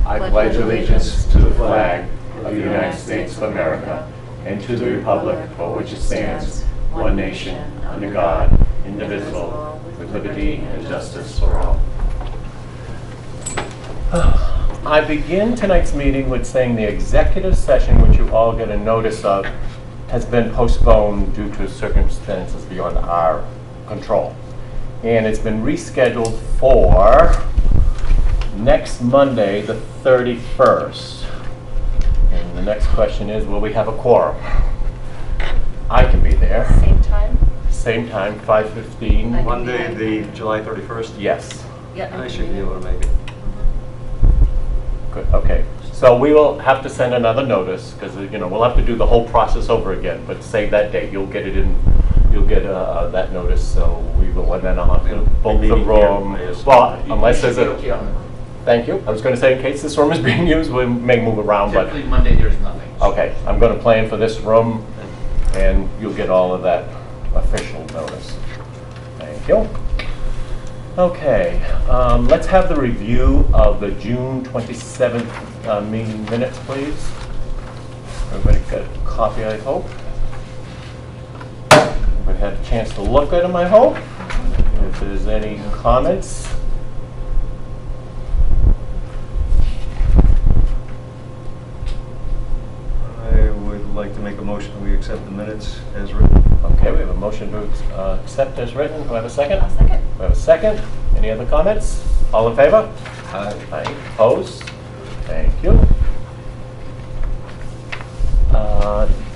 I pledge allegiance to the flag of the United States of America and to the republic for which it stands, one nation, under God, indivisible, with liberty and justice for all. I begin tonight's meeting with saying the executive session, which you all get a notice of, has been postponed due to circumstances beyond our control. And it's been rescheduled for next Monday, the 31st. And the next question is, will we have a quorum? I can be there. Same time? Same time, 5:15. Monday, the July 31st? Yes. Yeah, I should be able to make it. Good, okay. So we will have to send another notice, because we'll have to do the whole process over again, but save that date. You'll get it in, you'll get that notice, so we will, and then I'll have to book the room. Well, unless there's a... Thank you. I was going to say, in case this room is being used, we may move around, but... Typically Monday, there's nothing. Okay, I'm going to plan for this room, and you'll get all of that official notice. Thank you. Okay, let's have the review of the June 27th meeting minutes, please. Everybody got a copy, I hope. Everybody had a chance to look at them, I hope. If there's any comments. I would like to make a motion that we accept the minutes as written. Okay, we have a motion to accept as written. Do I have a second? I'll second. We have a second. Any other comments? All in favor? Aye. Aye. Opposed? Thank you.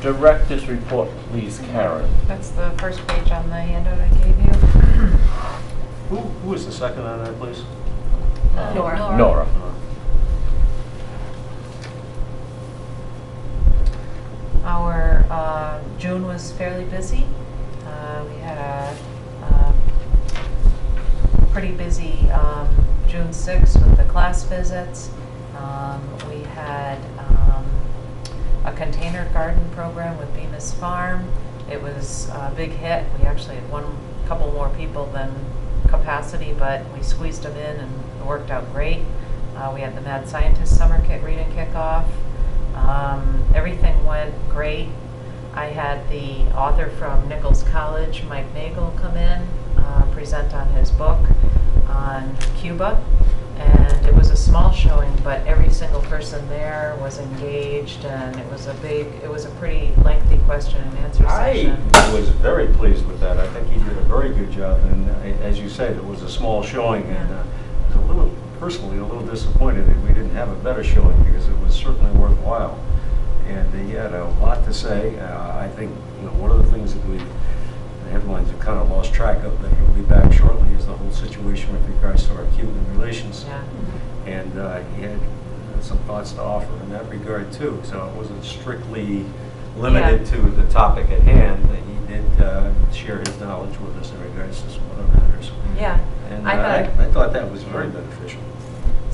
Director's report, please, Karen. That's the first page on the handout I gave you. Who was the second on that, please? Nora. Nora. Our June was fairly busy. We had a pretty busy June 6th with the class visits. We had a container garden program with Bemis Farm. It was a big hit. We actually had couple more people than capacity, but we squeezed them in and it worked out great. We had the Mad Scientist Summer Kit reading kickoff. Everything went great. I had the author from Nichols College, Mike Nagel, come in, present on his book on Cuba. And it was a small showing, but every single person there was engaged, and it was a pretty lengthy question and answer session. I was very pleased with that. I think he did a very good job, and as you said, it was a small showing, and I was personally a little disappointed that we didn't have a better showing, because it was certainly worthwhile. And he had a lot to say. I think one of the things that the headlines have kind of lost track of, that he'll be back shortly, is the whole situation with regards to our Cuban relations. Yeah. And he had some thoughts to offer in that regard too. So it wasn't strictly limited to the topic at hand. He did share his knowledge with us in regards to some other matters. Yeah. And I thought that was very beneficial.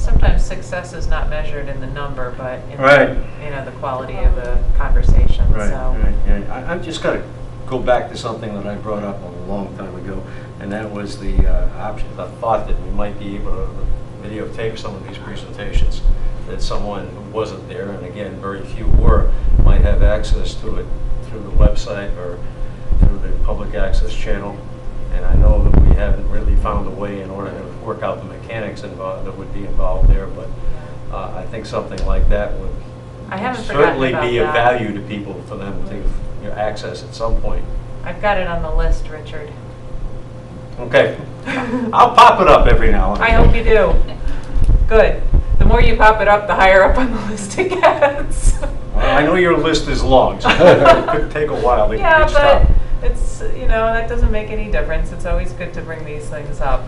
sometimes success is not measured in the number, but in Right. the quality of the conversation. Right, So. right. Yeah. I'm just going to go back to something that I brought up a long time ago, and that was the option, the thought that we might be able to videotape some of these presentations, that someone who wasn't there, and again, very few were, might have access to it through the website or through the public access channel. And I know that we haven't really found a way in order to work out the mechanics involved that would be involved there, but I think something like that would certainly be of value to people, for them to access at some point. I've got it on the list, Richard. Okay. I'll pop it up every now and then. I hope you do. Good. The more you pop it up, the higher up on the list it gets. Well, I know your list is long, so it could take a while to Yeah, get stopped. but it's, that doesn't make any difference. It's always good to bring these things up.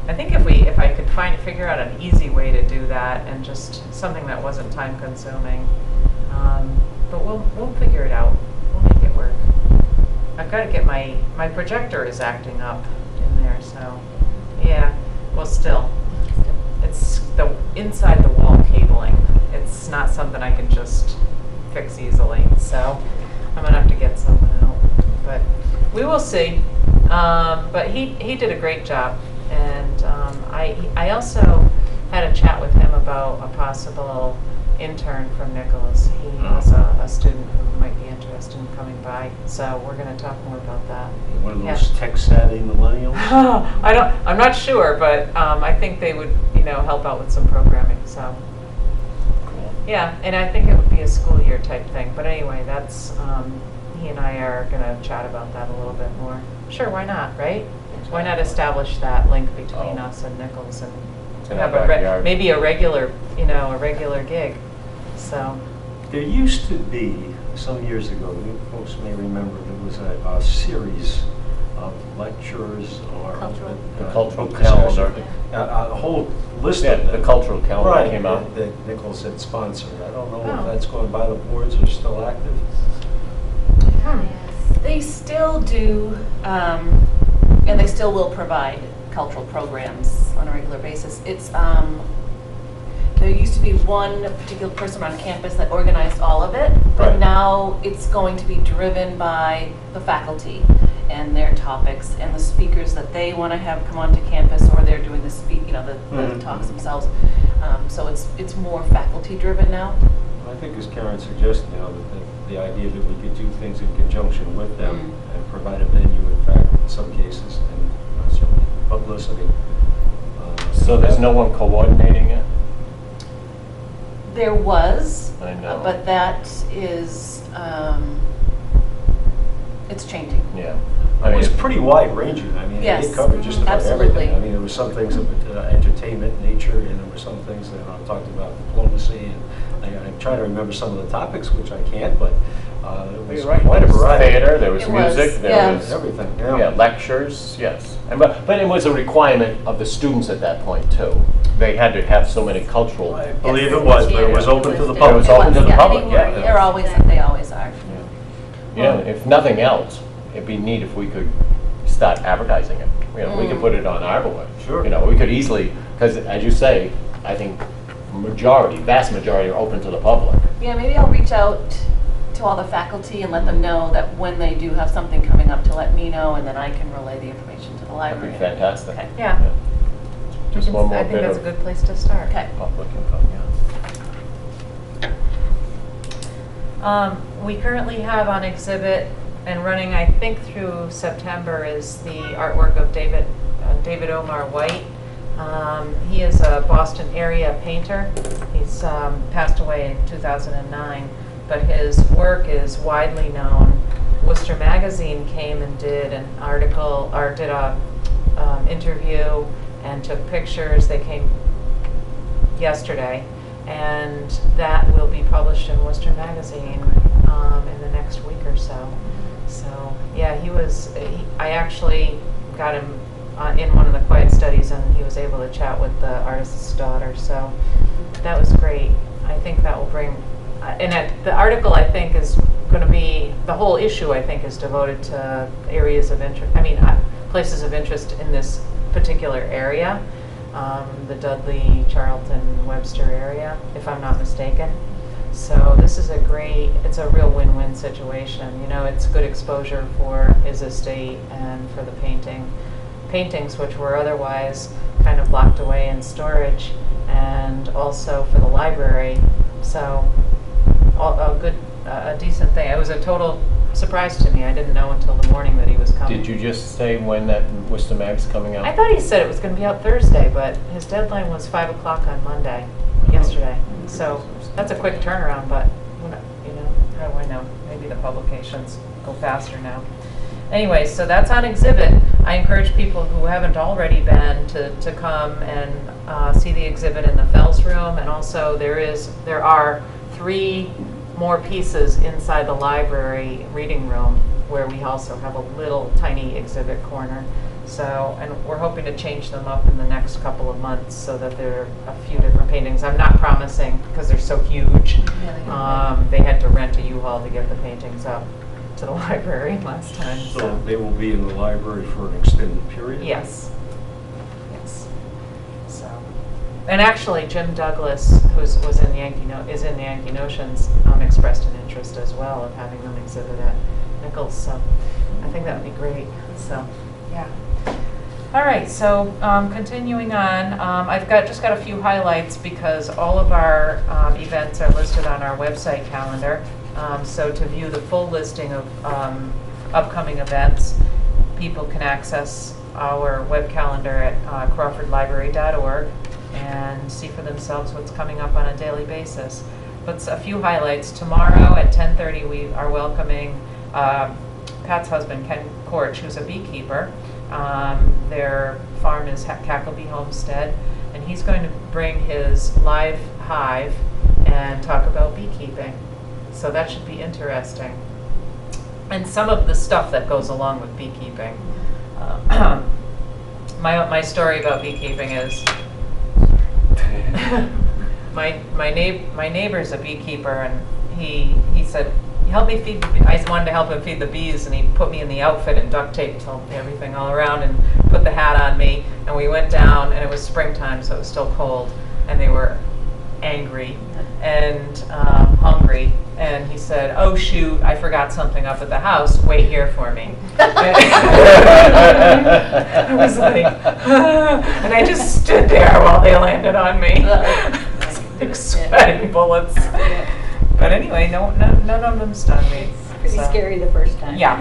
I think if I could figure out an easy way to do that, and just something that wasn't time consuming, but we'll figure it out. We'll make it work. I've got to get my projector is acting up in there, so yeah. Well, still, it's the inside the wall cabling. It's not something I can just fix easily, so I'm gonna have to get someone out. But we will see. But he did a great job, and I also had a chat with him about a possible intern from Nichols. He has a student who might be interested in coming by, so we're going to talk more about that. One of those tech-savvy millennials? I'm not sure, but I think they would, help out with some programming, so. Cool. Yeah, and I think it would be a school year type thing, but anyway, that's, he and I are going to chat about that a little bit more. Sure, why not, right? Why not establish that link between us and Nichols and in have our backyard. maybe a regular gig, so. There used to be, some years ago, you folks may remember, there was a series of lectures or Cultural. The cultural discussion. calendar. A whole list Yeah, of them. the cultural calendar Right, came out. that Nichols had sponsored. I don't know Oh. if that's going by the boards or still active. They still do, and they still will provide cultural programs on a regular basis. It's, there used to be one particular person on campus that organized all of it, but Right. now it's going to be driven by the faculty and their topics and the speakers that they want to have come onto campus, or they're doing the Mhm. talks themselves. So it's more faculty driven now. I think as Karen suggested, that the idea that we could do things in conjunction with them and provide a venue, in fact, in some cases, and certainly publicity. So there's no one coordinating it? There was, I know. but that is, it's changing. Yeah. It was pretty wide ranging. I mean, Yes. it covered just about Absolutely. everything. I mean, there were some things of entertainment nature, and there were some things that talked about diplomacy. And I'm trying to remember some of the topics, which I can't, but it was You're right. quite a There was variety. theater, there was It was, music, yeah. there was Everything, yeah, lectures, yes. But it was a requirement of the students at that point, too. They had to have so many cultural. I believe it was, but it was open to the It public. was open to the public, yeah. They're always, they always are. Yeah, if nothing else, it'd be neat if we could start advertising it. We could put it on our web. Sure. We could easily, because as you say, I think vast majority are open to the public. Yeah, maybe I'll reach out to all the faculty and let them know that when they do have something coming up, to let me know, and then I can relay the information to the That'd library. be fantastic. Okay. Yeah. Just one more I think bit that's a of good place to start. Okay. public info, yeah. We currently have on exhibit and running, I think through September, is the artwork of David Omar White. He is a Boston area painter. He's passed away in 2009, but his work is widely known. Worcester Magazine came and did an article, or did a interview and took pictures. They came yesterday, and that will be published in Worcester Magazine in the next week or so. So yeah, I actually got him in one of the quiet studies, and he was able to chat with the artist's daughter, so that was great. I think that will bring, the article I think is going to be, the whole issue I think is devoted to areas of interest, places of interest in this particular area, the Dudley, Charlton, Webster area, if I'm not mistaken. So this is it's a real win-win situation. It's good exposure for his estate and for the paintings, which were otherwise kind of locked away in storage, and also for the library. So a decent thing. It was a total surprise to me. I didn't know until the morning that he was coming. Did you just say when that Worcester Mag's coming out? I thought he said it was going to be out Thursday, but his deadline was 5 o'clock on Monday, yesterday. So that's a quick turnaround, but how do I know? Maybe the publications go faster now. Anyway, so that's on exhibit. I encourage people who haven't already been to come and see the exhibit in the Fells Room, and also there are 3 more pieces inside the library reading room where we also have a little tiny exhibit corner. So, and we're hoping to change them up in the next couple of months so that there are a few different paintings. I'm not promising because they're so huge. They had to rent a U-Haul to get the paintings up to the library last time. So they will be in the library for an extended period? Yes. So, and actually, Jim Douglas, is in the Yankee Notions, expressed an interest as well of having them exhibit at Nichols. So I think that would be great. So, yeah. All right, so continuing on, I've just got a few highlights because all of our events are listed on our website calendar. So to view the full listing of upcoming events, people can access our web calendar at crawfordlibrary.org and see for themselves what's coming up on a daily basis. But a few highlights. Tomorrow at 10:30 we are welcoming Pat's husband, Ken Korch, who's a beekeeper. Their farm is Cackleby Homestead, and he's going to bring his live hive and talk about beekeeping. So that should be interesting. And some of the stuff that goes along with beekeeping. My story about beekeeping is my neighbor's a beekeeper, and he said, help me feed the bees. I wanted to help him feed the bees, and he put me in the outfit and duct taped everything all around and put the hat on me, and we went down, and it was springtime, so it was still cold, and they were angry and hungry, and he said, oh shoot, I forgot something up at the house, wait here for me. I was like, and I just stood there while they landed on me. Like sweating bullets. But anyway, none of them stung me. It's pretty scary the first time. Yeah,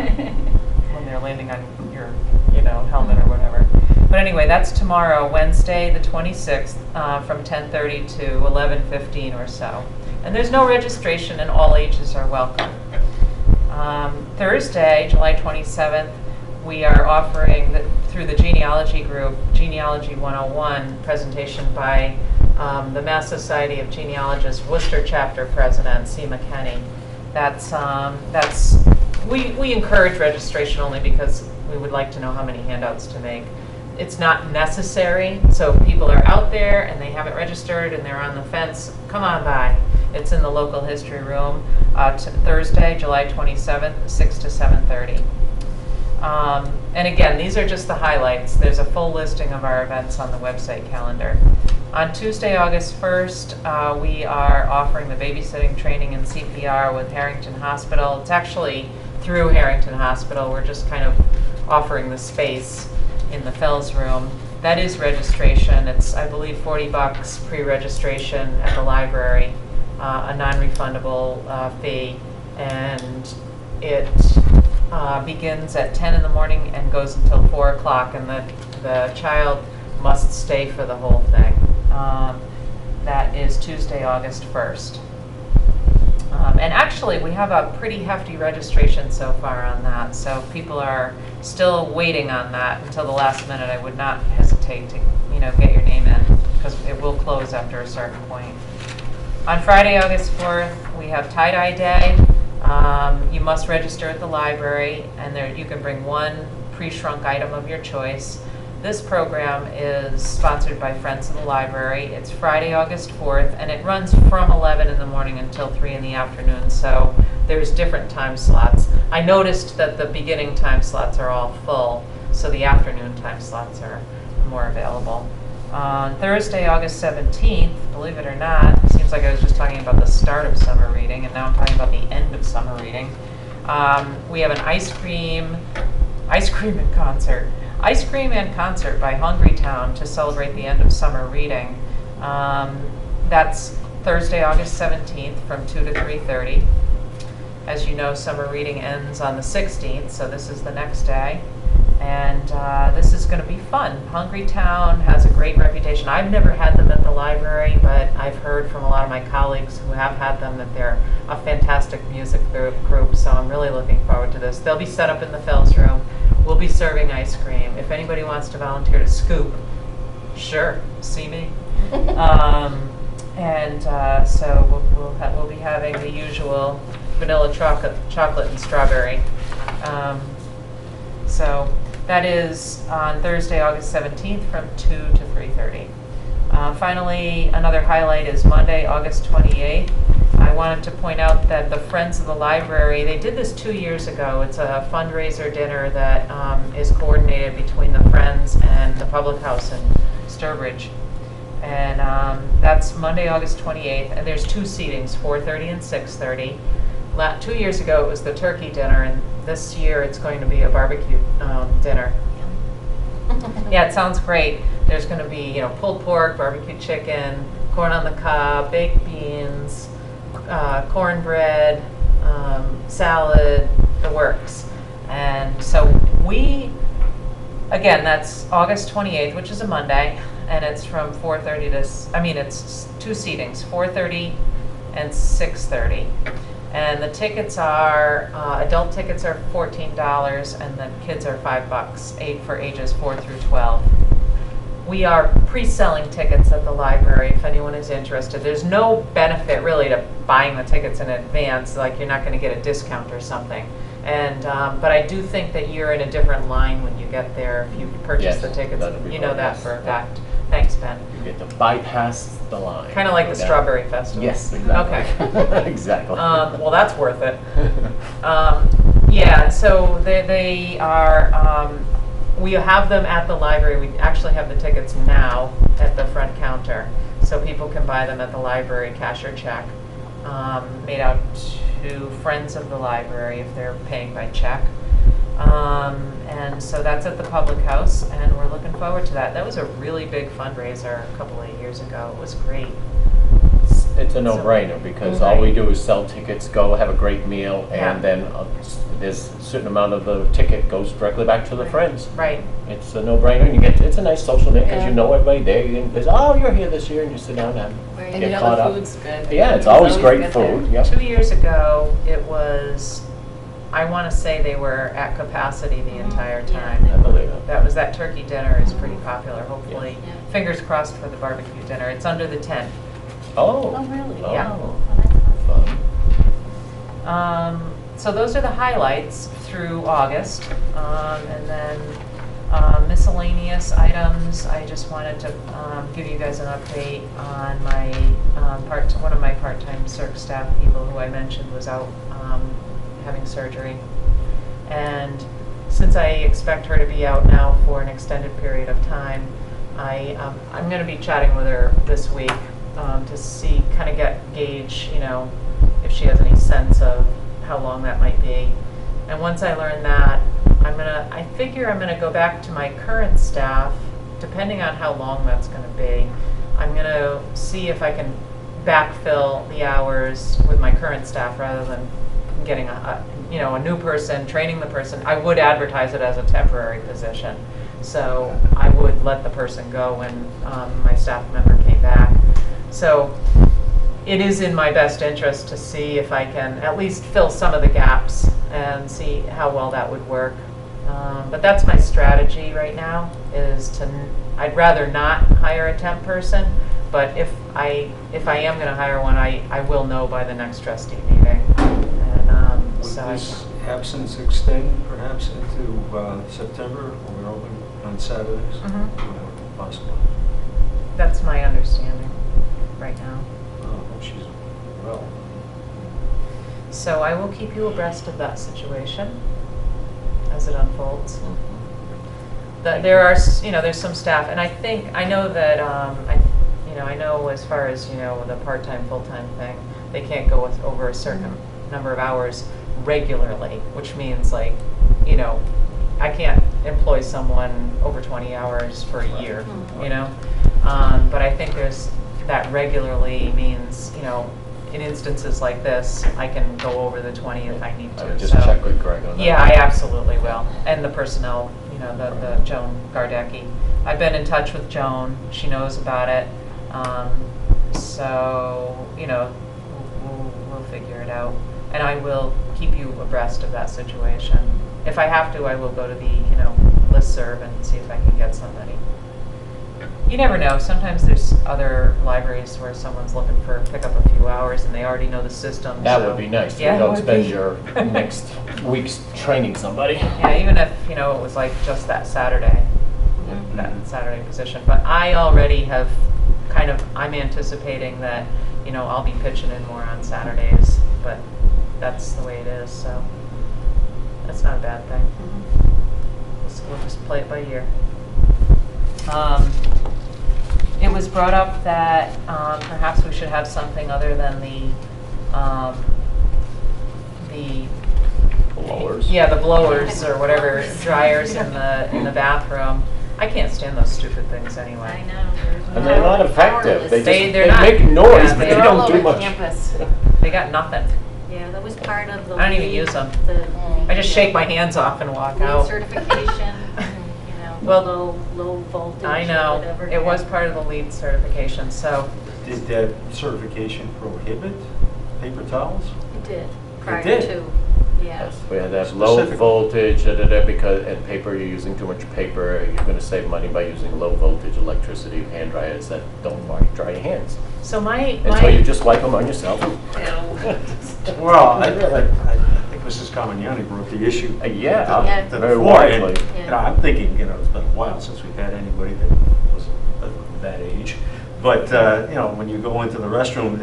when they're landing on your, helmet or whatever. But anyway, that's tomorrow, Wednesday, the 26th, from 10:30 to 11:15 or so. And there's no registration, and all ages are welcome. Thursday, July 27th, we are offering through the genealogy group, Genealogy 101 presentation by the Mass Society of Genealogists Worcester Chapter President, C. McKenney. We encourage registration only because we would like to know how many handouts to make. It's not necessary, so if people are out there and they haven't registered and they're on the fence, come on by. It's in the local history room, Thursday, July 27th, 6 to 7:30. And again, these are just the highlights. There's a full listing of our events on the website calendar. On Tuesday, August 1st, we are offering the babysitting training in CPR with Harrington Hospital. It's actually through Harrington Hospital. We're just kind of offering the space in the Fells room. That is registration. It's, I believe, $40 pre-registration at the library, a non-refundable fee, and it begins at 10 in the morning and goes until 4 o'clock, and the child must stay for the whole thing. That is Tuesday, August 1st. And actually, we have a pretty hefty registration so far on that, so if people are still waiting on that until the last minute, I would not hesitate to get your name in, because it will close after a certain point. On Friday, August 4th, we have Tie-Dye Day. You must register at the library, and you can bring one pre-shrunk item of your choice. This program is sponsored by Friends of the Library. It's Friday, August 4th, and it runs from 11 in the morning until 3 in the afternoon, so there's different time slots. I noticed that the beginning time slots are all full, so the afternoon time slots are more available. On Thursday, August 17th, believe it or not, it seems like I was just talking about the start of summer reading, and now I'm talking about the end of summer reading. We have an ice cream and concert. Ice cream and concert by Hungry Town to celebrate the end of summer reading. That's Thursday, August 17th from 2 to 3:30. As you know, summer reading ends on the 16th, so this is the next day. And this is going to be fun. Hungry Town has a great reputation. I've never had them at the library, but I've heard from a lot of my colleagues who have had them that they're a fantastic music group, so I'm really looking forward to this. They'll be set up in the Fells room. We'll be serving ice cream. If anybody wants to volunteer to scoop, sure, see me. So we'll be having the usual vanilla chocolate and strawberry. So that is on Thursday, August 17th from 2 to 3:30. Finally, another highlight is Monday, August 28th. I wanted to point out that the Friends of the Library, they did this 2 years ago. It's a fundraiser dinner that is coordinated between the Friends and the Public House in Sturbridge. And that's Monday, August 28th. And there's two seatings, 4:30 and 6:30. 2 years ago it was the turkey dinner, and this year it's going to be a barbecue dinner. Yeah, it sounds great. There's going to be, pulled pork, barbecue chicken, corn on the cob, baked beans, cornbread, salad, the works. And so again, that's August 28th, which is a Monday, and it's from 4:30 to, it's two seatings, 4:30 and 6:30. And the tickets are, adult tickets are $14 and the kids are $5, for ages 4 through 12. We are pre-selling tickets at the library if anyone is interested. There's no benefit really to buying the tickets in advance, like you're not going to get a discount or something. And but I do think that you're in a different line when you get there if you purchase Yes, the tickets. that'll be You know fine, that yes. for a fact. Thanks, Ben. You get to bypass the line. Kind of like Go the down. Strawberry Festival. Yes, exactly. Okay. Exactly. Well, that's worth it. Yeah, so they are, we have them at the library. We actually have the tickets now at the front counter. So people can buy them at the library, cash or check, made out to friends of the library if they're paying by check. And so that's at the Public House, and we're looking forward to that. That was a really big fundraiser a couple of years ago. It was great. It's a no-brainer because all we do is sell tickets, go have a great meal, Yeah. and then there's a certain amount of the ticket goes directly back to the friends. Right. It's a no-brainer, and it's a nice social night because Yeah. you know everybody there. You can, oh, you're here this year, and you sit down and And get you caught know up. the food's good. Yeah, it's always great good there. food. Yep. 2 years ago, it was, I want to say they were at capacity the entire time. I believe it. That turkey dinner is pretty popular, hopefully. Yeah. Fingers crossed for the barbecue dinner. It's under the tent. Oh. Oh, really? Yeah. Oh, Oh, that's fun. awesome. So those are the highlights through August. And then miscellaneous items, I just wanted to give you guys an update on my one of my part-time circ staff people who I mentioned was out having surgery. And since I expect her to be out now for an extended period of time, I'm going to be chatting with her this week to see, kind of gauge, if she has any sense of how long that might be. And once I learn that, I figure I'm gonna go back to my current staff, depending on how long that's gonna be. I'm gonna see if I can backfill the hours with my current staff rather than getting a new person, training the person. I would advertise it as a temporary position. So I would let the person go when my staff member came back. So it is in my best interest to see if I can at least fill some of the gaps and see how well that would work. But that's my strategy right now, I'd rather not hire a temp person, but if I am going to hire one, I will know by the next trustee meeting. And Would this absence extend perhaps into September when we're open on Saturdays? Possibly. that's my understanding right now. Oh, hope she's well. So I will keep you abreast of that situation as it unfolds. There are, there's some staff, and I know that, I know as far as, the part-time, full-time thing, they can't go over a certain number of hours regularly, which means I can't employ someone over 20 hours for a year, But I think that regularly means, in instances like this, I can go over the 20 if I need to. I would just So- check with Greg on that. Yeah, I absolutely will. And the personnel, the Joan Gardecki. I've been in touch with Joan. She knows about it. So, we'll figure it out. And I will keep you abreast of that situation. If I have to, I will go to the, listserv and see if I can get somebody. You never know. Sometimes there's other libraries where someone's looking for pick up a few hours and they already know the system. That so- would be nice. Yeah, You it don't would spend be. your next week's training somebody. Yeah, even if, it was like just that Saturday, that Saturday position. But I already have I'm anticipating that, I'll be pitching in more on Saturdays, but that's the way it is, so that's not a bad thing. We'll just play it by ear. It was brought up that perhaps we should have something other than the Blowers. Yeah, the blowers or whatever, dryers in the bathroom. I can't stand those stupid things anyway. I know. And they're not effective. They They're just not- make noise, yeah, but they They're all don't do over much. campus. They got nothing. Yeah, that was part of the. I don't even lead- use them. the- I just shake my hands off and walk lead out. certification, Well, low voltage. I know, whatever. it was part of the lead certification, so, Did that certification prohibit paper towels? It did, prior did? to, yeah. Yes, we had to have low Specific. voltage, because, and paper, you're using too much paper, you're gonna save money by using low voltage electricity hand dryers that don't dry your hands. so my, And so you just wipe them on yourself. Well, I think Mrs. Carmignani brought the issue. Yeah, Yeah. to the very fore, and, widely. I'm thinking, it's been a while since we've had anybody that was of that age. But, when you go into the restroom,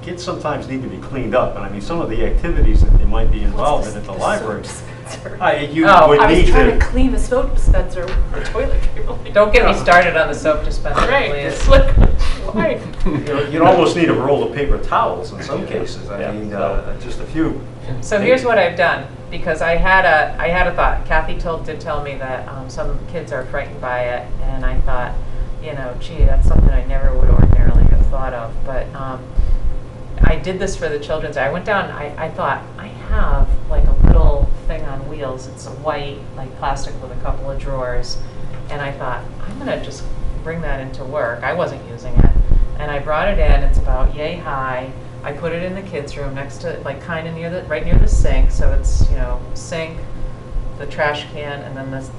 kids sometimes need to be cleaned up. And I mean, some of the activities that they might be involved in at the library, you Oh, would I was need trying to clean the soap dispenser with the toilet paper. don't get me started on the soap dispenser, Right, please. it's like, why? You'd almost need a roll of paper towels in some cases. Yeah, I mean, so- just a few. So here's what I've done, because I had a thought. Kathy did tell me that some kids are frightened by it, and I thought, gee, that's something I never would ordinarily have thought of. But I did this for the children's. I went down. I thought I have like a little thing on wheels. It's a white like plastic with a couple of drawers, and I thought I'm gonna just bring that into work. I wasn't using it, and I brought it in. It's about yay high. I put it in the kids' room next to, like, kind of right near the sink. So it's, sink, the trash can, and then this,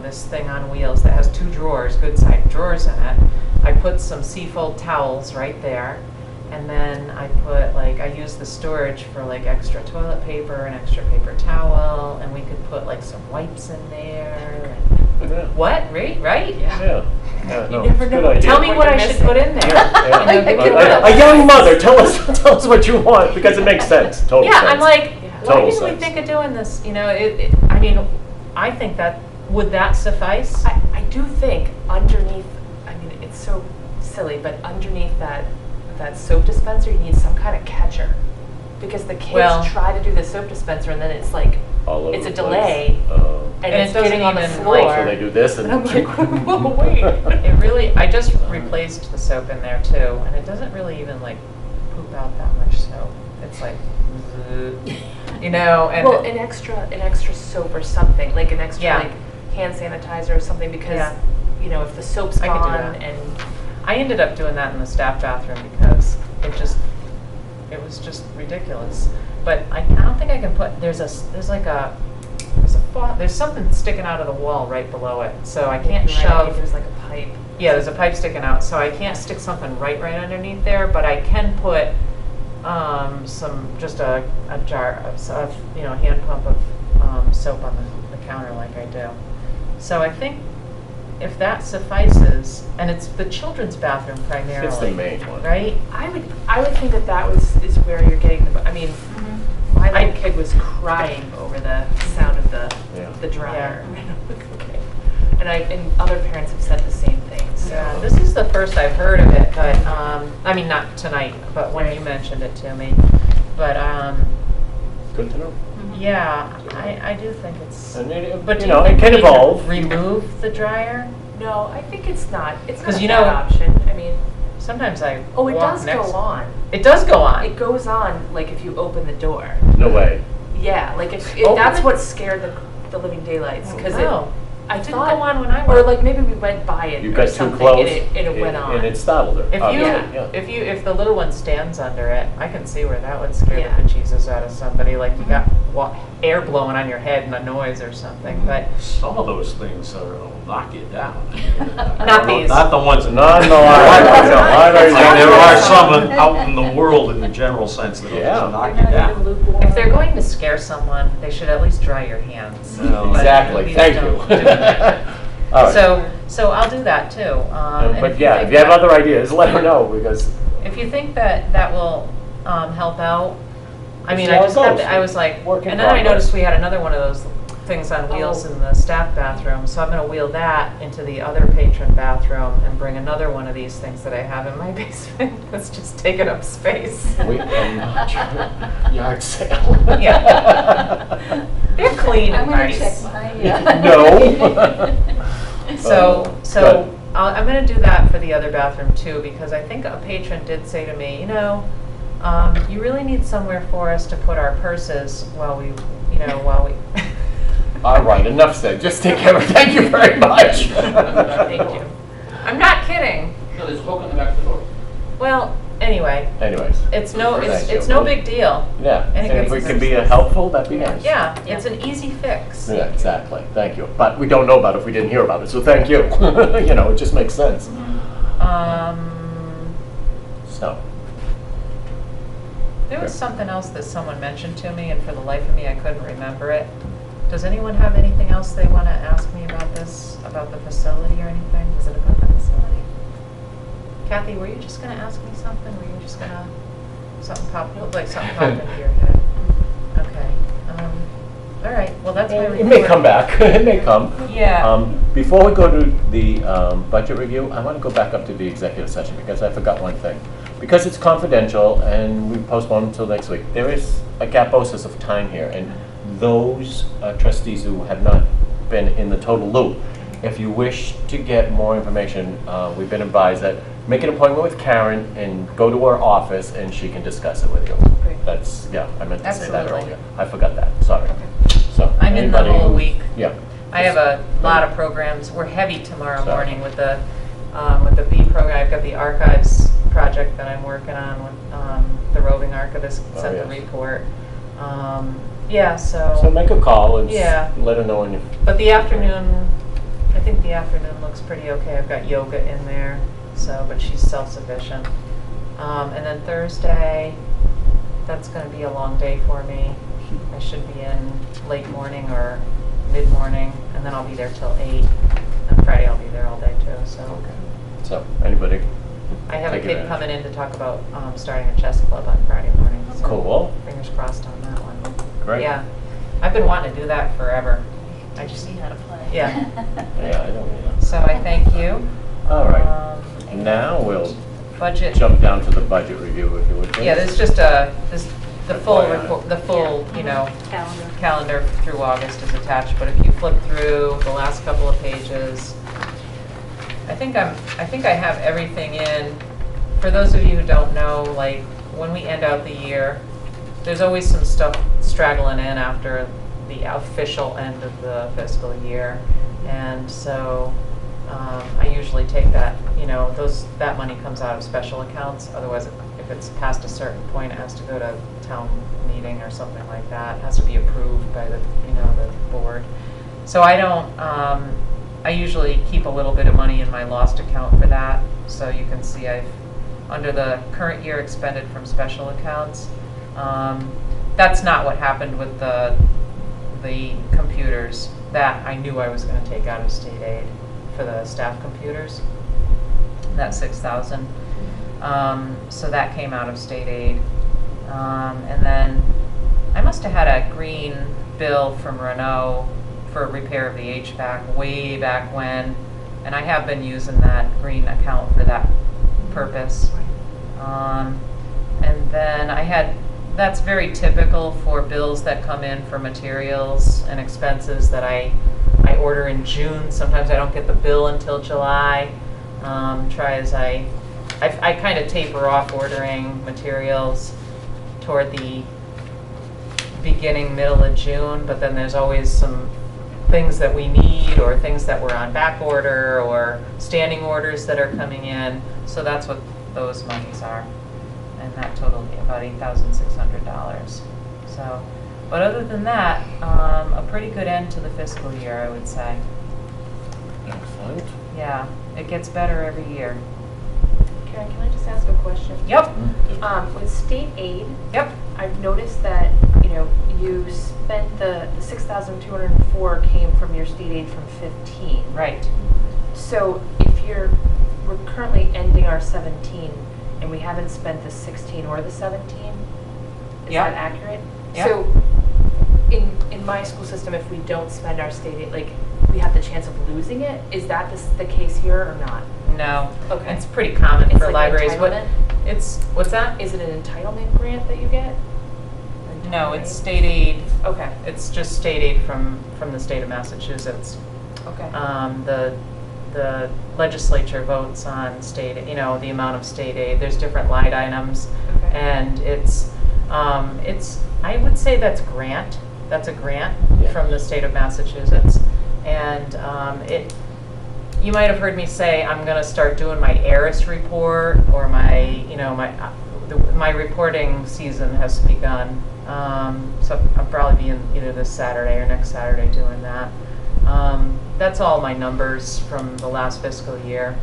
this thing on wheels that has 2 drawers, good sized drawers in it. I put some Seafold towels right there, and then I put, I used the storage for like extra toilet paper and extra paper towel, and we could put like some wipes in there. And Yeah. what? Right? Yeah. Yeah, no, You never it's a good know. idea. Tell me What what you're I should missing. put in there. Yeah, And then- yeah. A young mother, tell us what you want, because it makes sense, total Yeah, sense. I'm like, why Total didn't we sense. think of doing this? I think that, would that suffice? I do think underneath, it's so silly, but underneath that soap dispenser, you need some kind of catcher. Because the kids Well- try to do the soap dispenser and then it's like, All over it's a the place. delay Oh. and And it's it doesn't getting on the even, floor. like, So they do this And I'm and. like, whoa, wait. It really, I just replaced the soap in there too, and it doesn't really even like poop out that much soap. It's like, and Well, an extra soap or something, like an extra Yeah. like hand sanitizer or something, because Yeah. if the soap's I could do gone that. and I ended up doing that in the staff bathroom because it was just ridiculous. But I don't think I can put, there's something sticking out of the wall right below it, so I can't You're right, I think shove. there's like a pipe. Yeah, there's a pipe sticking out, so I can't stick something right underneath there, but I can put just a jar of, a hand pump of soap on the counter like I do. So I think if that suffices, and it's the children's bathroom primarily. It's the main one. Right? I would think that is where you're getting my little kid was crying over the sound of the dryer. Okay. And other parents have said the same thing. So Yeah, this is the first I've heard of it, but, not tonight, but when you mentioned it to me. But, Good to know. yeah, I do think it's, And it, but do you know, think it can we evolve. remove the dryer? no, I think it's not. It's not 'Cause a you bad know- option. Sometimes I Oh, it walk does next. go on. It does go on. It goes on like if you open the door. No way. Yeah, like if Open that's the- what scared the living daylights, because Oh, I it didn't thought, go on when I or went. like maybe we went by it You or got too something close. and it went on. And it startled her. If obviously, if the little one stands under it, I can see where that would scare Yeah. the bejesus out of somebody. Like you got air blowing on your head and a noise or something. But Some of those things will knock you down. Not these. Not the ones that. Not in the library, no, library's Like, not there good. are some out in the world in the general sense that'll Yeah. just knock you down. if they're going to scare someone, they should at least dry your hands. No. But Exactly, these thank don't you. do that. All right. So I'll do that too. And But yeah, if you have other ideas, let her know, because If you think that will help out, I We'll mean, see I how it just have goes. to, I was like, Work in and then I progress. noticed we had another one of those things on wheels Oh. in the staff bathroom, so I'm gonna wheel that into the other patron bathroom and bring another one of these things that I have in my basement that's just taking up space. we yard sale. Yeah. They're clean I'm and gonna nice. check mine, No. Good. I'm going to do that for the other bathroom too, because I think a patron did say to me, you really need somewhere for us to put our purses while we. All right, enough said. Just take care of it. Thank you very much. Thank you. I'm not kidding. No, there's a hook on the back of the door. Well, anyway, Anyways, it's no Thank you. big deal. yeah, And it and if gets- we can be helpful, that'd be nice. Yeah, it's an easy fix. Yeah, exactly. Thank you. But we don't know about it if we didn't hear about it, so thank you. It just makes sense. So, There was something else that someone mentioned to me, and for the life of me, I couldn't remember it. Does anyone have anything else they want to ask me about this, about the facility or anything? Was it about the facility? Kathy, were you just going to ask me something? Were you just going to, looked like something popped into your head? Okay. All right, well, that's my report. it may come back. It may come. Yeah. Before we go to the budget review, I want to go back up to the executive session because I forgot one thing. Because it's confidential and we postponed until next week, there is a gaposis of time here. And those trustees who have not been in the total loop, if you wish to get more information, we've been advised that make an appointment with Karen and go to her office and she can discuss it with you. Great. That's, I meant to say that Absolutely. earlier. I forgot that, sorry. So I'm in the anybody whole who- week. Yeah. I have a lot of programs. We're heavy tomorrow Sorry. morning with the B program. I've got the archives project that I'm working on with the roving archivist sent the yes. report. So make a call and Yeah. let her know when you. But the afternoon, I think the afternoon looks pretty okay. I've got yoga in there, but she's self-sufficient. And then Thursday, that's going to be a long day for me. I should be in late morning or mid-morning, and then I'll be there till 8. And Friday I'll be there all day too. So anybody? I have a Take kid advantage. coming in to talk about starting a chess club on Friday morning. So Cool. Fingers crossed on that one. Great. Yeah, I've been wanting to do that forever. I just See how to play. Yeah. Yeah, I don't know. So I thank you. All right. Now we'll Budget. jump down to the budget review if you would. Yeah, please. there's just the full FYI. report, the full, Calendar. calendar through August is attached, but if you flip through the last couple of pages, I think I have everything in. For those of you who don't know, like when we end out the year, there's always some stuff straggling in after the official end of the fiscal year, and so I usually take that. That money comes out of special accounts. Otherwise, if it's past a certain point, it has to go to town meeting or something like that. It has to be approved by the board. So I don't. I usually keep a little bit of money in my lost account for that. So you can see I've under the current year expended from special accounts. That's not what happened with the computers. That I knew I was going to take out of state aid for the staff computers. That $6,000. So that came out of state aid. And then I must have had a green bill from Renault for repair of the HVAC way back when, and I have been using that green account for that purpose. And then that's very typical for bills that come in for materials and expenses that I order in June. Sometimes I don't get the bill until July. I kind of taper off ordering materials toward the middle of June, but then there's always some things that we need or things that were on back order or standing orders that are coming in. So that's what those monies are. And that totaled about $8,600. So, but other than that, a pretty good end to the fiscal year, I would say. Excellent. Yeah, it gets better every year. Karen, can I just ask a question? Yep, With state aid, yep. I've noticed that, you spent the 6,204 came from your state aid from 15. Right. So if we're currently ending our 17 and we haven't spent the 16 or the 17, is Yeah. that accurate? Yeah. So in my school system, if we don't spend our state aid, like we have the chance of losing it. Is that the case here or not? No. Okay. It's pretty common It's for like an libraries. entitlement? What's that? Is it an entitlement grant that you get? No, it's state aid. Okay. It's just state aid from the state of Massachusetts. Okay. the legislature votes on state, the amount of state aid. There's different line items, Okay. and it's I would say that's grant. That's a grant Yeah. from the state of Massachusetts, and you might have heard me say I'm going to start doing my ARIS report, or my reporting season has begun. So I'll probably be in either this Saturday or next Saturday doing that. That's all my numbers from the last fiscal year.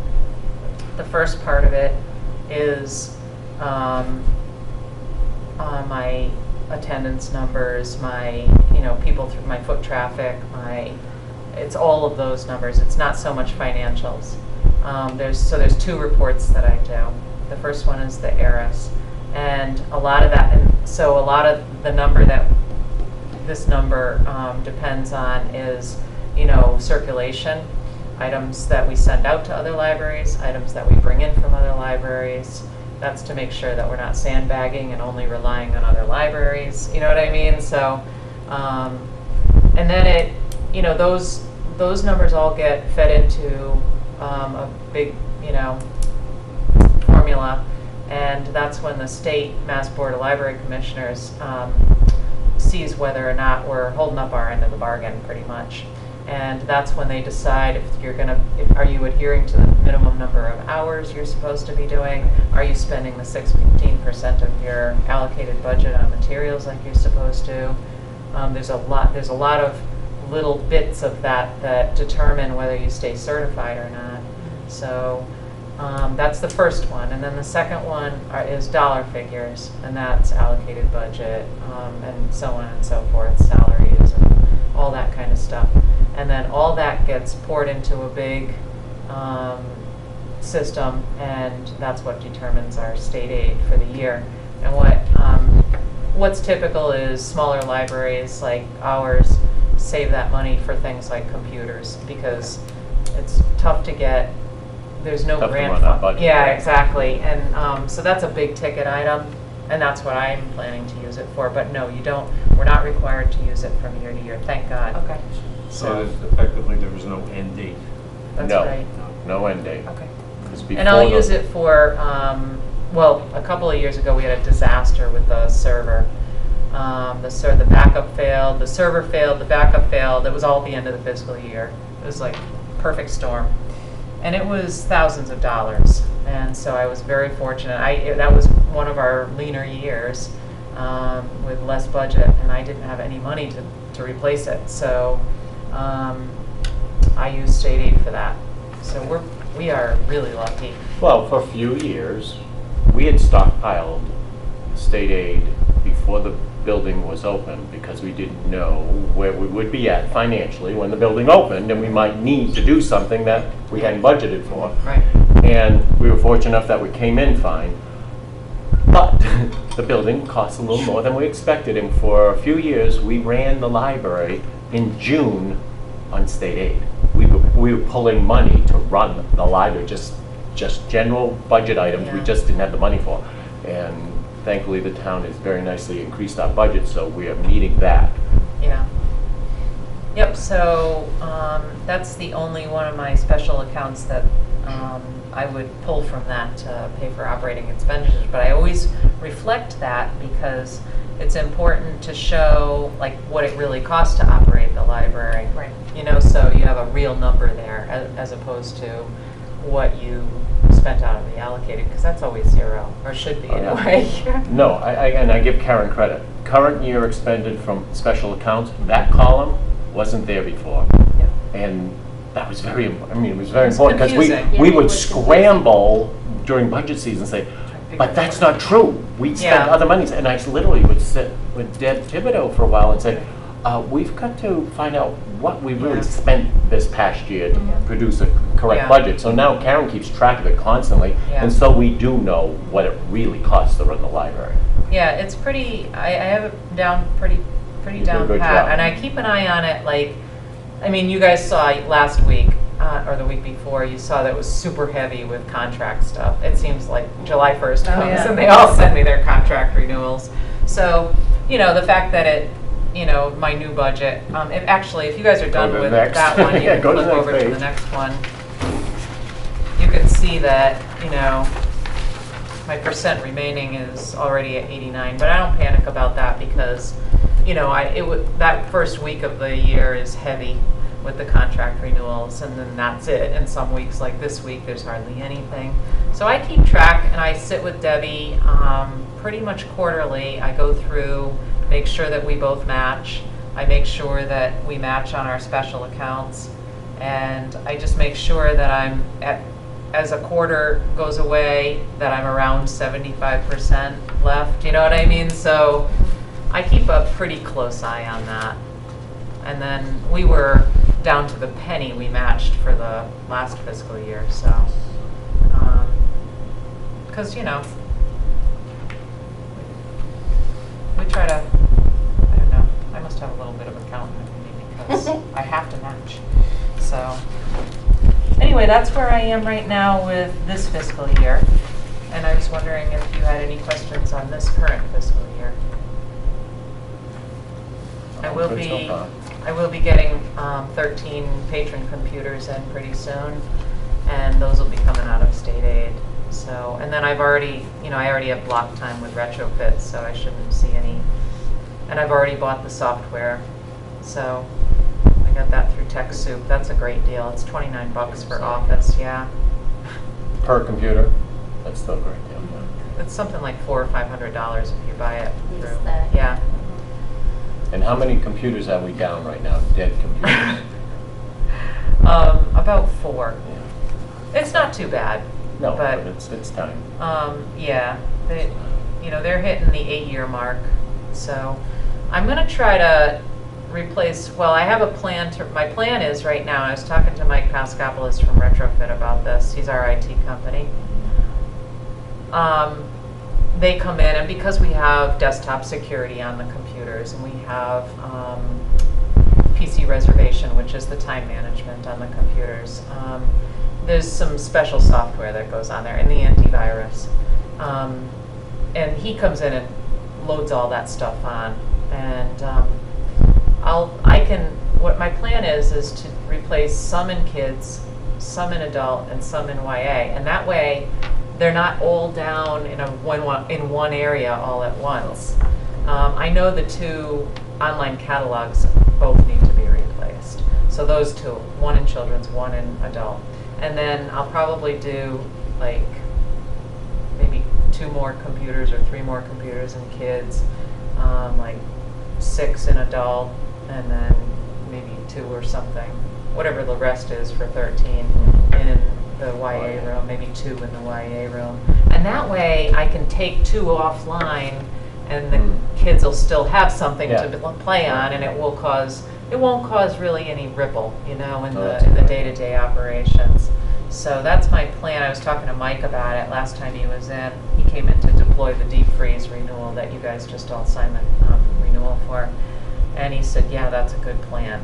The first part of it is my attendance numbers, my people through my foot traffic, it's all of those numbers. It's not so much financials. There's two reports that I do. The first one is the ARIS, and a lot of that, and so a lot of the number that this number depends on is circulation, items that we send out to other libraries, items that we bring in from other libraries. That's to make sure that we're not sandbagging and only relying on other libraries. You know what I mean? So, and then those numbers all get fed into a big, formula, and that's when the state Mass Board of Library Commissioners sees whether or not we're holding up our end of the bargain, pretty much. And that's when they decide if are you adhering to the minimum number of hours you're supposed to be doing? Are you spending the 15% of your allocated budget on materials like you're supposed to? There's a lot of little bits of that determine whether you stay certified or not. So that's the first one, and then the second one is dollar figures, and that's allocated budget, and so on and so forth, salaries and all that kind of stuff. And then all that gets poured into a big system, and that's what determines our state aid for the year. And what's typical is smaller libraries like ours save that money for things like computers, because it's tough to get. There's no Tough to grant run that fund. budget. Yeah, exactly. And so that's a big ticket item, and that's what I'm planning to use it for. But no, you don't. We're not required to use it from year to year. Thank God. Okay. So effectively, there was no end date. That's No. right. No end date. Okay. 'Cause And I'll before use the- it for, a couple of years ago we had a disaster with the server. The backup failed, the server failed, the backup failed. It was all at the end of the fiscal year. It was like perfect storm. And it was thousands of dollars. And so I was very fortunate. That was one of our leaner years with less budget, and I didn't have any money to replace it. So I used state aid for that. So we are really lucky. Well, for a few years, we had stockpiled state aid before the building was open, because we didn't know where we would be at financially when the building opened, and we might need to do something that we hadn't budgeted for. Right. And we were fortunate enough that we came in fine. But the building cost a little more than we expected, and for a few years, we ran the library in June on state aid. We were pulling money to run the library, just general budget items we Yeah. just didn't have the money for. And thankfully, the town has very nicely increased our budget, so we are meeting that. Yeah. Yep, so that's the only one of my special accounts that I would pull from that to pay for operating expenditures. But I always reflect that because it's important to show like what it really costs to operate the library. Right. So you have a real number there as opposed to what you spent out of the allocated, because that's always zero, or should be Oh, yeah. anyway. No, and I give Karen credit. Current year expended from special accounts, that column wasn't there before. Yep. And that was it was very It's important, because confusing. Yeah, we it would was confusing. scramble during budget season and say, but that's not true. We'd spend Yeah. other monies. And I literally would sit with Deb Thibodeau for a while and say, we've got to find out what we really Yeah. spent this past year to Mhm. produce a correct Yeah. budget. So now Karen keeps track of it constantly, Yeah. and so we do know what it really costs to run the library. Yeah, it's pretty, I have it down pretty You do a down good pat. job. And I keep an eye on it, like, you guys saw last week, or the week before, you saw that it was super heavy with contract stuff. It seems like July 1st Oh, comes yeah. and they all send me their contract renewals. So, the fact that my new budget, if you guys are done to the with next. that one, you Yeah, can go to flip the next over to the page. next one. see that, you know, my percent remaining is already at 89, but I don't panic about that because, you know, that first week of the year is heavy with the contract renewals, and then that's it. And some weeks, like this week, there's hardly anything. So I keep track, and I sit with Debbie pretty much quarterly. I go through, make sure that we both match. I make sure that we match on our special accounts, and I just make sure that I'm as a quarter goes away, that I'm around 75% left. You know what I mean? So I keep a pretty close eye on that. And then we were down to the penny we matched for the last fiscal year. So, because, you know, we try to, I don't know, I must have a little bit of accountant in me because I have to match. So, anyway, that's where I am right now with this fiscal year. And I was wondering if you had any questions on this current fiscal year. I will be getting 13 patron computers in pretty soon, and those will be coming out of state aid. So, and then I've already, you know, I already have block time with retrofits, so I shouldn't see any. And I've already bought the software, so I got that through TechSoup. That's a great deal. It's $29 for Office, yeah. Per computer? That's still a great deal, yeah. It's something like $400 or $500 if you buy it Use through. that. Yeah. And how many computers are we down right now, dead computers? About 4. Yeah. It's not too bad. No, but it's time. yeah, you know, they're hitting the 8-year mark. So I'm going to try to replace, well, I have a plan to, my plan is right now, I was talking to Mike Pascopoulos from Retrofit about this. He's our IT company. They come in, and because we have desktop security on the computers, and we have PC reservation, which is the time management on the computers, there's some special software that goes on there, and the antivirus. And he comes in and loads all that stuff on, and what my plan is to replace some in kids, some in adult, and some in YA, and that way they're not all down in one area all at once. I know the 2 online catalogs both need to be replaced. So those 2, one in children's, one in adult. And then I'll probably do like maybe 2 more computers or 3 more computers in kids, like 6 in adult, and then maybe 2 or something, whatever the rest is for 13 in the YA room, maybe 2 in the YA room. And that way I can take 2 offline, and the kids will still have something to play on, and it won't cause really any ripple, you know, in the day-to-day operations. So that's my plan. I was talking to Mike about it last time he was in. He came in to deploy the deep freeze renewal that you guys just all signed the renewal for. And he said, yeah, that's a good plan.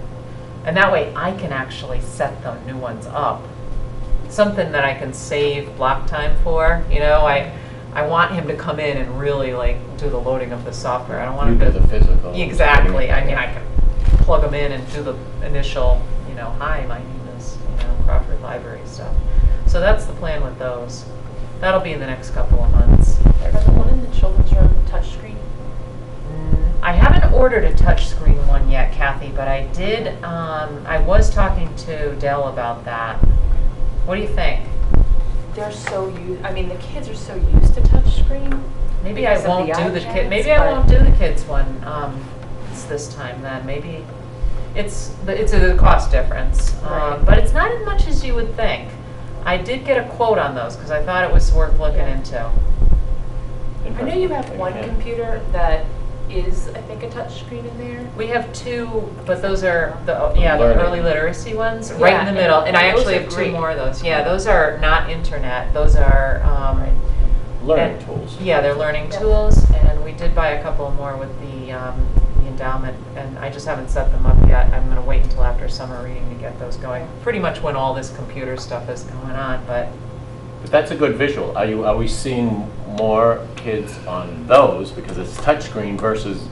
And that way I can actually set the new ones up. Something that I can save block time for. You know, I want him to come in and really like do the loading of the software. I don't want him to do the physical. Exactly. I mean, I can plug him in and do the initial, you know, hi, my name is, you know, Crawford Library stuff. So that's the plan with those. That'll be in the next couple of months. Are the one in the children's room touchscreen? I haven't ordered a touchscreen one yet, Kathy, but I did. I was talking to Dell about that. What do you think? They're so used. I mean, the kids are so used to touchscreen. Maybe I because of won't the do the iPads, kid. Maybe I but- won't do the kids one this time. Then maybe it's a cost difference, Right. but it's not as much as you would think. I did get a quote on those because I thought it was worth looking into. I know you have one computer that is, I think, a touchscreen in there. We have 2, but those are the Learning. early literacy ones, right in the middle. And I those actually are have 2 great. more of those. Yeah, those are not internet. Those are Learning and- tools. Yeah, they're learning Yeah. tools, and we did buy a couple more with the endowment, and I just haven't set them up yet. I'm going to wait until after summer reading to get those going. Pretty much when all this computer stuff is going on, but But that's a good visual. Are we seeing more kids on those because it's touchscreen versus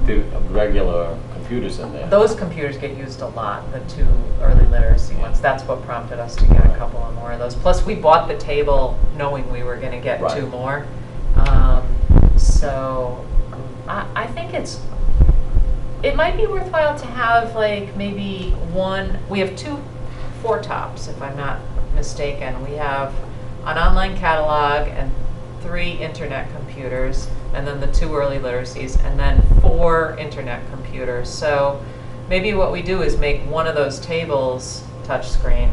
the regular computers in there. Those computers get used a lot, the 2 early literacy ones. That's what prompted us to get a couple of more of those. Plus, we bought the table knowing we were going to get Right. 2 more. So I think it might be worthwhile to have like maybe one. We have 2 4-tops, if I'm not mistaken. We have an online catalog and 3 internet computers, and then the 2 early literacies, and then 4 internet computers. So maybe what we do is make one of those tables touchscreen.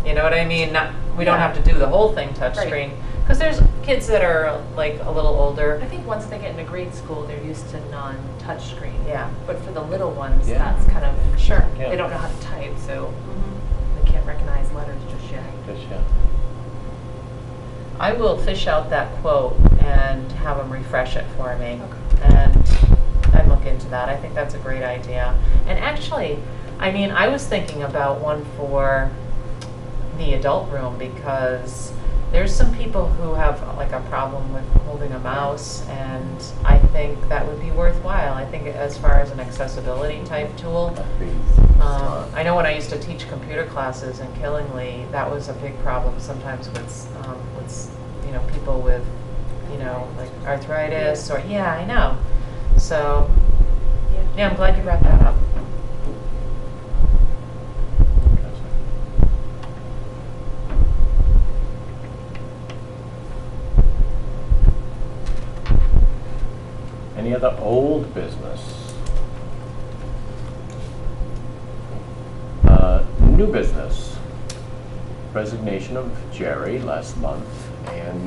You know what I mean? We don't Yeah. have to do the whole thing touchscreen. Because there's kids that are like a little older. I think once they get into grade school, they're used to non-touchscreen. Yeah. But for the little ones, Yeah. that's kind of, Sure. Yeah. they don't know how to type, so they can't recognize letters just yet. Just, yeah. I will fish out that quote and have them refresh it for me. And look into that. I think that's a great idea. And actually, I mean, I was thinking about one for the adult room because there's some people who have like a problem with holding a mouse, and I think that would be worthwhile. I think as far as an accessibility type tool. That'd be smart. I know when I used to teach computer classes in Killingly, that was a big problem sometimes with people with, like arthritis or, yeah, I know. So, yeah, I'm glad you brought that up. Any other old business? New business. Resignation of Jerry last month and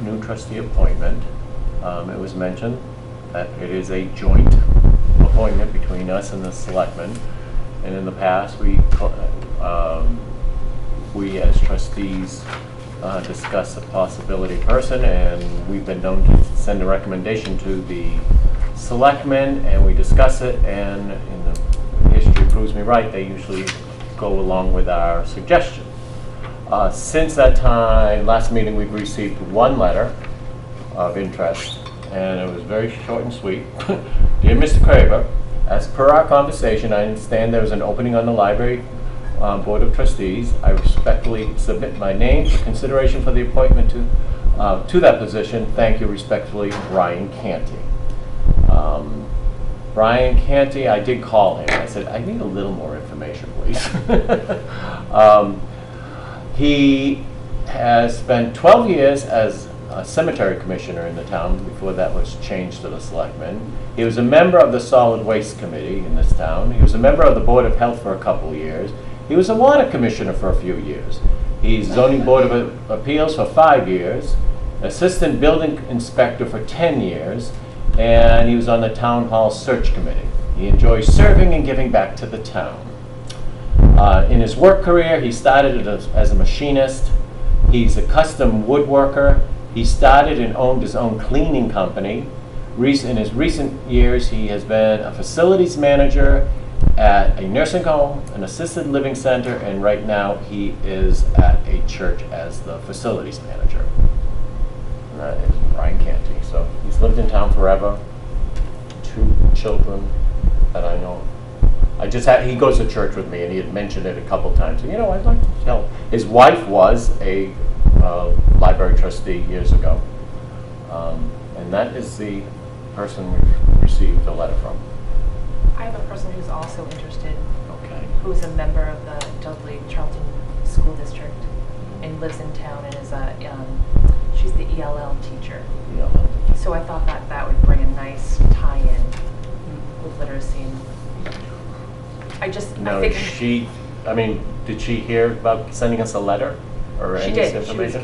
new trustee appointment. It was mentioned that it is a joint appointment between us and the selectmen. And in the past, we as trustees discuss a possibility person, and we've been known to send a recommendation to the selectmen, and we discuss it, and in the history proves me right, they usually go along with our suggestion. Since that time, last meeting, we've received 1 letter of interest, and it was very short and sweet. Dear Mr. Craver, as per our conversation, I understand there was an opening on the library Board of Trustees. I respectfully submit my name for consideration for the appointment to that position. Thank you respectfully, Brian Canty. Brian Canty, I did call him. I said, I need a little more information, please. He has spent 12 years as a cemetery commissioner in the town. Before that was changed to the selectmen. He was a member of the Solid Waste Committee in this town. He was a member of the Board of Health for a couple of years. He was a water commissioner for a few years. He's zoning board of appeals for 5 years, assistant building inspector for 10 years, and he was on the town hall search committee. He enjoys serving and giving back to the town. In his work career, he started as a machinist. He's a custom woodworker. He started and owned his own cleaning company. In his recent years, he has been a facilities manager at a nursing home, an assisted living center, and right now he is at a church as the facilities manager. And that is Brian Canty. So he's lived in town forever. 2 children that I know. He goes to church with me, and he had mentioned it a couple times. I'd like to tell. His wife was a library trustee years ago. And that is the person we received a letter from. I have a person who's also interested, Okay. who's a member of the Dudley Charlton School District and lives in town and is she's the ELL teacher. Yeah. So I thought that would bring a nice tie-in with literacy. I No, think did she hear about sending us a letter or she any did. information?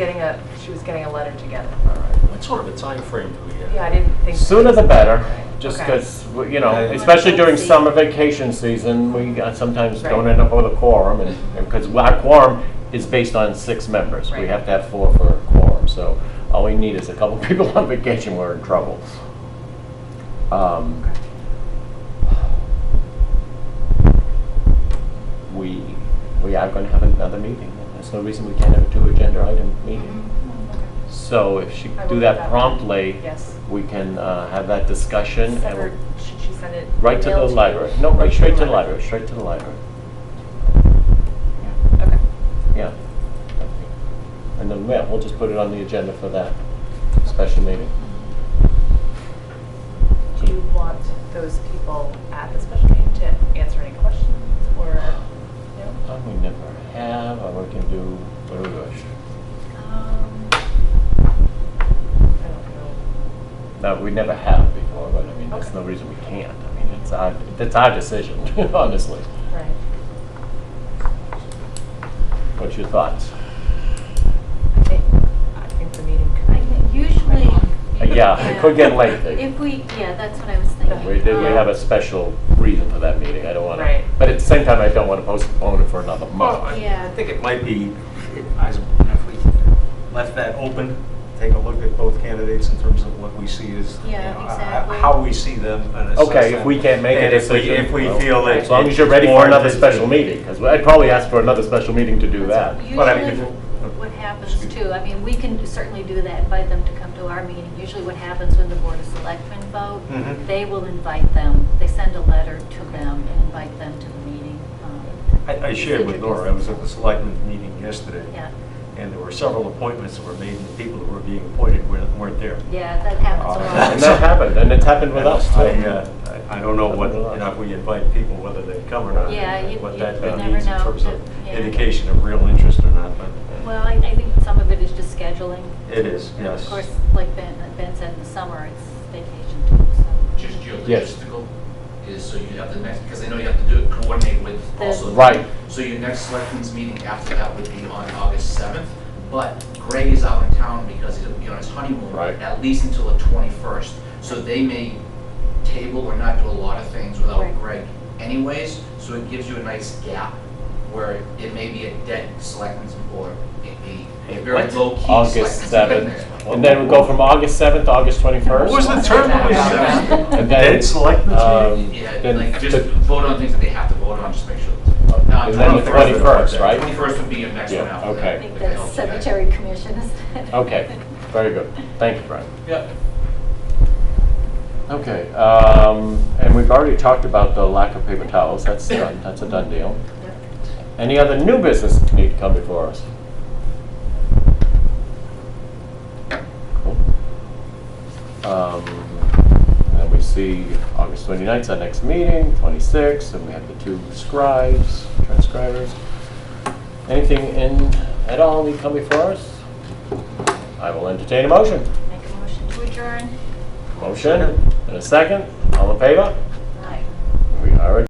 She was getting a letter together. All right. What sort of a time frame do we have? Yeah, I didn't think. Sooner the better, just Okay. because, Okay. especially during Let's see. summer vacation season, we sometimes don't Right. end up with a quorum, and because our quorum is based on 6 members. We Right. have to have 4 for a quorum, so all we need is a couple people on vacation, we're in trouble. We are going to have another meeting. There's no reason we can't have a 2 agenda item meeting. So if she I could do will that do that. promptly, Yes. we can have that discussion. Send and her- Should she send it? Right to email the you? library. No, right straight to the library, straight to the library. Okay. Yeah. And then, yeah, we'll just put it on the agenda for that special meeting. Do you want those people at the special meeting to answer any questions, or, no? We never have, or we can do, what do we wish? I don't know. No, we never have before, but I mean, there's no reason we can't. I mean, it's our decision, honestly. Right. What's your thoughts? I think the meeting could I think usually. Yeah, it could get lengthy. If we, yeah, that's what I was thinking. We have a special reason for that meeting. I don't want to, Right. but at the same time, I don't want to postpone it for another Well, month. Yeah. I think it might be, if we left that open, take a look at both candidates in terms of what we see as, you Yeah, know, exactly. how we see them. And assess Okay, if them. we can't make a And if we- decision. If we well, feel that. as long as you're it's ready for another warranted special to- meeting, because I'd probably ask for another special meeting to do that. But I mean, Usually, if- what happens excuse me. too, I mean, we can certainly do that, invite them to come to our meeting. Usually what happens when the Board of Selectmen vote, Mhm. they will invite them, they send a letter to them and invite them to the meeting. I shared with Nora, I was at the selectmen meeting yesterday. Yeah, And there were several appointments that were made, and the people that were being appointed weren't there. yeah, that happens a lot. And that happened, and it's happened with us too. I don't know what, you know, if we invite people, whether they come or not. Yeah, you- What you- that you means never in know. terms of Yeah. indication of real interest or not, but Well, I think some of it is just scheduling. it is, yes. Of course, like Ben said, in the summer, it's vacation too, so. Just your Yes. logistical is, so you have the next, because I know you have to do it, coordinate with The- also. Right. So your next selectmen's meeting after that would be on August 7th, but Greg is out in town because he's gonna be on his honeymoon. Right. At least until the 21st, so they may table or not do a lot of things without Right. Greg anyways, so it gives you a nice gap where it may be a dead selectmen's or it be a very What? low key August selectmen's 7th. meeting next month. And then we go from August 7th to August 21st. What was the term that we used? And then, Dead selectmen's meeting? Yeah, then like just the- vote on things that they have to vote on, just make sure. And then the 21st, right? 21st would be your next one Yeah, after okay. that. I think if that that's helps you guys. cemetery commission, isn't it? Okay, very good. Thank you, Brian. Yeah. Okay, and we've already talked about the lack of paper towels. That's done. That's a done deal. Any other new business that need to come before us? Cool. And we see August 29th is our next meeting, 26th, and we have the two transcribers. Anything in at all need to come before us? I will entertain a motion. Make a motion to adjourn. Motion and a second. All in favor? Aye. We are adjourned.